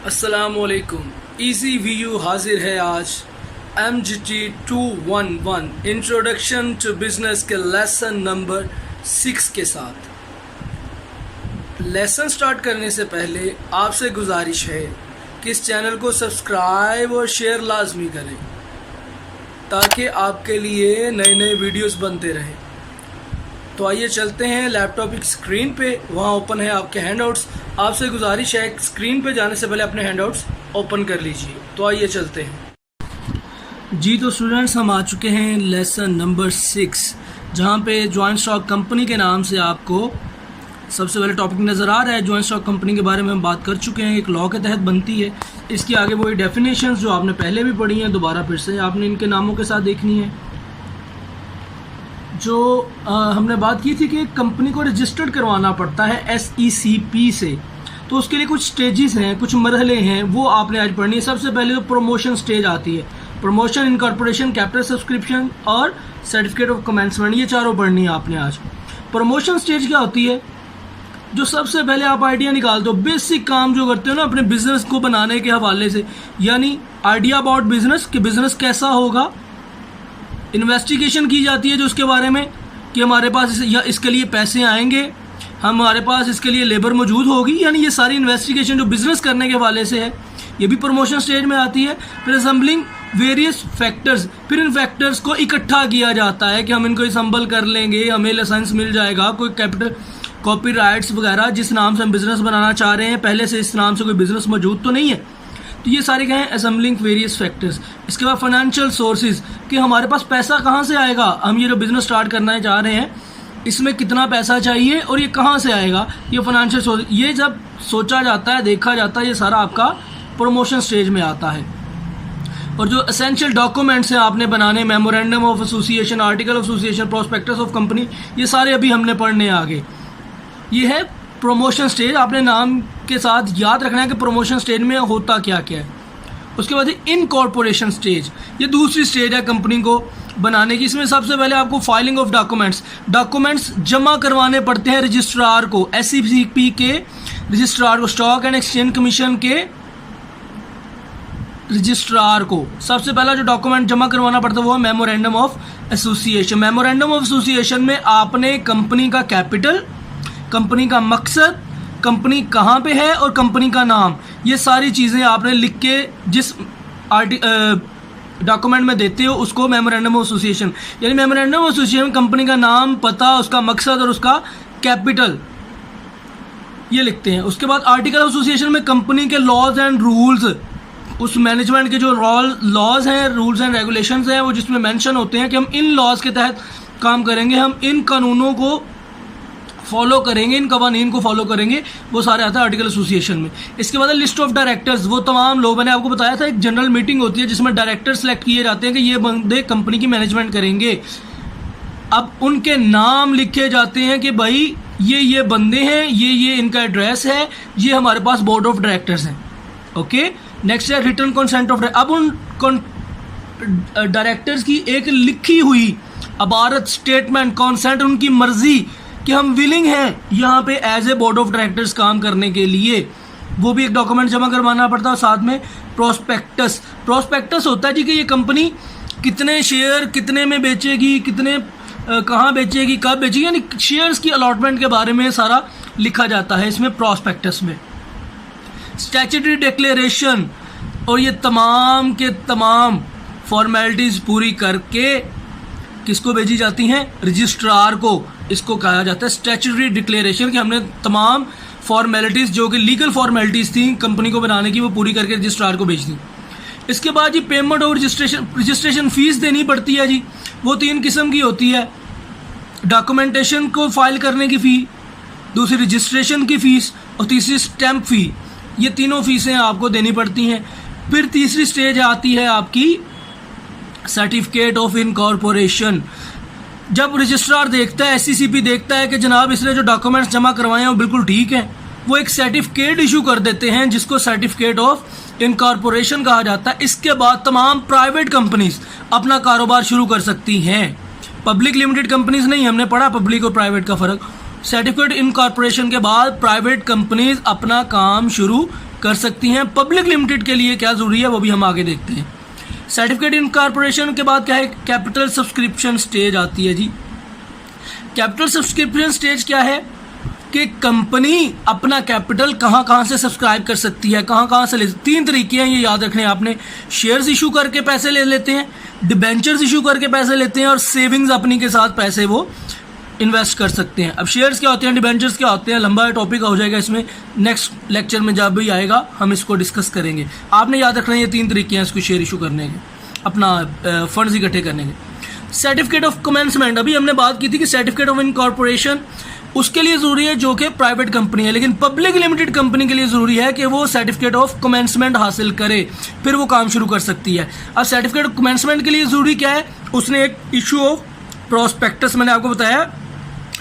अस्सलामुअलैकुम। Easy Vu हाजिर है आज MGT 211 इंट्रोडक्शन टू बिजनेस के लेसन नंबर 6 के साथ। लेसन स्टार्ट करने से पहले आपसे गुजारिश है कि इस चैनल को सब्सक्राइब और शेयर लाजमी करें ताकि आपके लिए नए नए वीडियोस बनते रहें। तो आइए चलते हैं लैपटॉप की स्क्रीन पे, वहाँ ओपन है आपके हैंडआउट्स। आपसे गुजारिश है स्क्रीन पे जाने से पहले अपने हैंडआउट्स ओपन कर लीजिए। तो आइए चलते हैं जी। तो स्टूडेंट्स, हम आ चुके हैं लेसन नंबर 6, जहाँ पे जॉइंट स्टॉक कंपनी के नाम से आपको सबसे पहले टॉपिक नज़र आ रहा है। जॉइंट स्टॉक कंपनी के बारे में हम बात कर चुके हैं, एक लॉ के तहत बनती है। इसकी आगे वही डेफिनेशंस जो आपने पहले भी पढ़ी हैं, दोबारा फिर से आपने इनके नामों के साथ देखनी है। जो हमने बात की थी कि एक कंपनी को रजिस्टर्ड करवाना पड़ता है SECP से, तो उसके लिए कुछ स्टेजेस हैं, कुछ मरहले हैं, वो आपने आज पढ़नी है। सबसे पहले तो प्रमोशन स्टेज आती है, प्रमोशन, इनकॉर्पोरेशन, कैपिटल सब्सक्रिप्शन और सर्टिफिकेट ऑफ कमेंसमेंट, ये चारों पढ़नी है आपने आज। प्रमोशन स्टेज क्या होती है? जो सबसे पहले आप आइडिया निकालते हो, बेसिक काम जो करते हो ना अपने बिजनेस को बनाने के हवाले से, यानी आइडिया अबाउट बिजनेस, कि बिजनेस कैसा होगा। इन्वेस्टिगेशन की जाती है जो उसके बारे में कि हमारे पास या इसके लिए पैसे आएंगे, हमारे पास इसके लिए लेबर मौजूद होगी, यानी ये सारी इन्वेस्टिगेशन जो बिजनेस करने के हवाले से है, ये भी प्रमोशन स्टेज में आती है। फिर असम्बलिंग वेरियस फैक्टर्स, फिर इन फैक्टर्स को इकट्ठा किया जाता है कि हम इनको असम्बल कर लेंगे, हमें लाइसेंस मिल जाएगा, कोई कैपिटल कॉपीराइट्स वगैरह, जिस नाम से हम बिजनेस बनाना चाह रहे हैं, पहले से इस नाम से कोई बिजनेस मौजूद तो नहीं है। तो ये सारे क्या हैं? Assembling various factors. इसके बाद फाइनेंशियल सोर्सेज, कि हमारे पास पैसा कहाँ से आएगा, हम ये जो बिजनेस स्टार्ट करना चाह रहे हैं इसमें कितना पैसा चाहिए और ये कहाँ से आएगा, ये फाइनेंशियल सोर्स। ये जब सोचा जाता है, देखा जाता है, ये सारा आपका प्रमोशन स्टेज में आता है। और जो एसेंशियल डॉक्यूमेंट्स हैं आपने बनाने, memorandum of association, article of association, prospectus of company, ये सारे अभी हमने पढ़ने आगे। ये है प्रमोशन स्टेज। आपने नाम के साथ याद रखना है कि प्रमोशन स्टेज में होता क्या क्या है। उसके बाद इनकॉर्पोरेशन स्टेज, ये दूसरी स्टेज है कंपनी को बनाने की। इसमें सबसे पहले आपको फाइलिंग ऑफ डॉक्यूमेंट्स जमा करवाने पड़ते हैं रजिस्ट्रार को, SECP के रजिस्ट्रार को, स्टॉक एंड एक्सचेंज कमीशन के रजिस्ट्रार को। सबसे पहला जो डॉक्यूमेंट जमा करवाना पड़ता है वो है memorandum of association. Memorandum of association में आपने कंपनी का कैपिटल, कंपनी का मकसद, कंपनी कहाँ पे है और कंपनी का नाम, ये सारी चीज़ें आपने लिख के जिस डॉक्यूमेंट में देते हो उसको मेमोरेंडम ऑफ एसोसिएशन, यानी मेमोरेंडम ऑफ एसोसिएशन में कंपनी का नाम, पता, उसका मकसद और उसका कैपिटल ये लिखते हैं। उसके बाद आर्टिकल ऑफ एसोसिएशन में कंपनी के लॉज एंड रूल्स, उस मैनेजमेंट के जो लॉज हैं, रूल्स एंड रेगुलेशंस हैं, वो जिसमें मेंशन होते हैं कि हम इन लॉज के तहत काम करेंगे, हम इन कानूनों को फॉलो करेंगे, इन कवानीन को फॉलो करेंगे, वो सारे आता है आर्टिकल एसोसिएशन में। इसके बाद लिस्ट ऑफ डायरेक्टर्स, वो तमाम लोग, मैंने आपको बताया था एक जनरल मीटिंग होती है जिसमें डायरेक्टर सेलेक्ट किए जाते हैं कि ये बंदे कंपनी की मैनेजमेंट करेंगे। अब उनके नाम लिखे जाते हैं कि भाई ये बंदे हैं, ये इनका एड्रेस है, ये हमारे पास बोर्ड ऑफ डायरेक्टर्स हैं। ओके, नेक्स्ट है रिटर्न कंसेंट ऑफ। अब उन डायरेक्टर्स की एक लिखी हुई अबारत, स्टेटमेंट, कॉन्सेंट, उनकी मर्जी कि हम विलिंग हैं यहाँ पे as a board of directors काम करने के लिए, वो भी एक डॉक्यूमेंट जमा करवाना पड़ता है। साथ में प्रोस्पेक्टस होता है जी कि ये कंपनी कितने शेयर कितने में बेचेगी, कितने कहाँ बेचेगी, कब बेचेगी, यानी शेयर्स की अलॉटमेंट के बारे में सारा लिखा जाता है इसमें प्रोस्पेक्टस में। स्टैट्यूटरी डिक्लेरेशन, और ये तमाम के तमाम फॉर्मेलिटीज़ पूरी करके किसको भेजी जाती हैं? रजिस्ट्रार को। इसको कहा जाता है स्टैट्यूटरी डिक्लेरेशन, कि हमने तमाम फॉर्मेलिटीज़ जो कि लीगल फॉर्मेलिटीज़ थी कंपनी को बनाने की, वो पूरी करके रजिस्ट्रार को भेज दी। इसके बाद जी पेमेंट और रजिस्ट्रेशन फ़ीस देनी पड़ती है जी। वो 3 किस्म की होती है, डॉक्यूमेंटेशन को फाइल करने की फ़ी, दूसरी रजिस्ट्रेशन की फ़ीस और तीसरी स्टैम्प फ़ी। ये तीनों फ़ीसें आपको देनी पड़ती हैं। फिर तीसरी स्टेज आती है आपकी सर्टिफिकेट ऑफ इनकॉर्पोरेशन। जब रजिस्ट्रार देखता है, SECP देखता है कि जनाब इसने जो डॉक्यूमेंट्स जमा करवाए हैं वो बिल्कुल ठीक है, वो एक सर्टिफिकेट इशू कर देते हैं जिसको सर्टिफिकेट ऑफ इनकॉर्पोरेशन कहा जाता है। इसके बाद तमाम प्राइवेट कंपनीज अपना कारोबार शुरू कर सकती हैं, पब्लिक लिमिटेड कंपनीज नहीं। हमने पढ़ा पब्लिक और प्राइवेट का फ़र्क। सर्टिफिकेट इनकॉर्पोरेशन के बाद प्राइवेट कंपनीज अपना काम शुरू कर सकती हैं। पब्लिक लिमिटेड के लिए क्या ज़रूरी है वो भी हम आगे देखते हैं। सर्टिफिकेट इनकॉर्पोरेशन के बाद क्या है, कैपिटल सब्सक्रिप्शन स्टेज आती है जी। कैपिटल सब्सक्रिप्शन स्टेज क्या है कि कंपनी अपना कैपिटल कहाँ कहाँ से सब्सक्राइब कर सकती है, कहाँ कहाँ से ले। 3 तरीके हैं, ये याद रखने आपने। शेयर्स इशू करके पैसे ले लेते हैं, डिबेंचर्स इशू करके पैसे लेते हैं, और सेविंग्स अपनी के साथ पैसे वो इन्वेस्ट कर सकते हैं। अब शेयर्स क्या होते हैं, डिबेंचर्स क्या होते हैं, लंबा टॉपिक हो जाएगा इसमें, नेक्स्ट लेक्चर में जब भी आएगा हम इसको डिस्कस करेंगे। आपने याद रखना है ये 3 तरीके हैं इसको शेयर इशू करने के, अपना फंड्स इकट्ठे करने के। सर्टिफिकेट ऑफ कमेंसमेंट, अभी हमने बात की थी कि सर्टिफिकेट ऑफ इनकॉर्पोरेशन उसके लिए ज़रूरी है जो कि प्राइवेट कंपनी है, लेकिन पब्लिक लिमिटेड कंपनी के लिए ज़रूरी है कि वो सर्टिफिकेट ऑफ कमेंसमेंट हासिल करे, फिर वो काम शुरू कर सकती है। अब सर्टिफिकेट ऑफ कमेंसमेंट के लिए ज़रूरी क्या है, उसने एक इशू ऑफ प्रॉस्पेक्टस, मैंने आपको बताया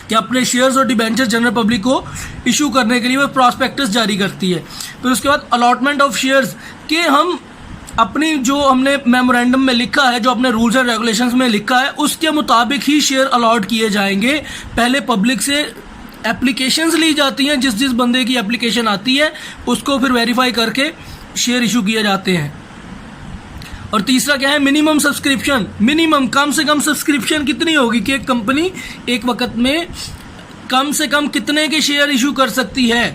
कि अपने शेयर्स और डिबेंचर जनरल पब्लिक को इशू करने के लिए वो प्रॉस्पेक्टस जारी करती है। फिर उसके बाद अलॉटमेंट ऑफ शेयर्स के हम अपनी जो हमने मेमोरेंडम में लिखा है, जो अपने रूल्स एंड रेगुलेशंस में लिखा है, उसके मुताबिक ही शेयर अलॉट किए जाएंगे। पहले पब्लिक से एप्लीकेशंस ली जाती हैं, जिस जिस बंदे की एप्लीकेशन आती है उसको फिर वेरीफाई करके शेयर इशू किए जाते हैं। और तीसरा क्या है, मिनिमम सब्सक्रिप्शन। मिनिमम कम से कम सब्सक्रिप्शन कितनी होगी कि एक कंपनी एक वक्त में कम से कम कितने के शेयर इशू कर सकती है,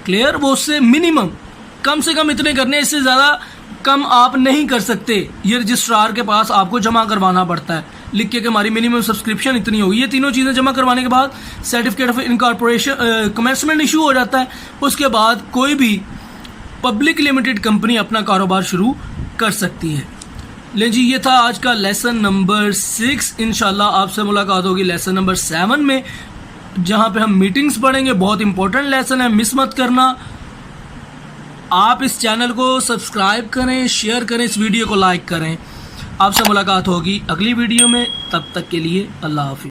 क्लियर, वो उससे मिनिमम कम से कम इतने करने, इससे ज़्यादा कम आप नहीं कर सकते। ये रजिस्ट्रार के पास आपको जमा करवाना पड़ता है, लिख के कि हमारी मिनिमम सब्सक्रिप्शन इतनी होगी। ये तीनों चीज़ें जमा करवाने के बाद certificate of incorporation commencement issue हो जाता है। उसके बाद कोई भी पब्लिक लिमिटेड कंपनी अपना कारोबार शुरू कर सकती है। ले जी, ये था आज का लेसन नंबर 6। इंशाल्लाह आपसे मुलाकात होगी लेसन नंबर 7 में, जहाँ पे हम मीटिंग्स पढ़ेंगे। बहुत इंपॉर्टेंट लेसन है, मिस मत करना। आप इस चैनल को सब्सक्राइब करें, शेयर करें, इस वीडियो को लाइक करें। आपसे मुलाकात होगी अगली वीडियो में, तब तक के लिए अल्लाह हाफिज़।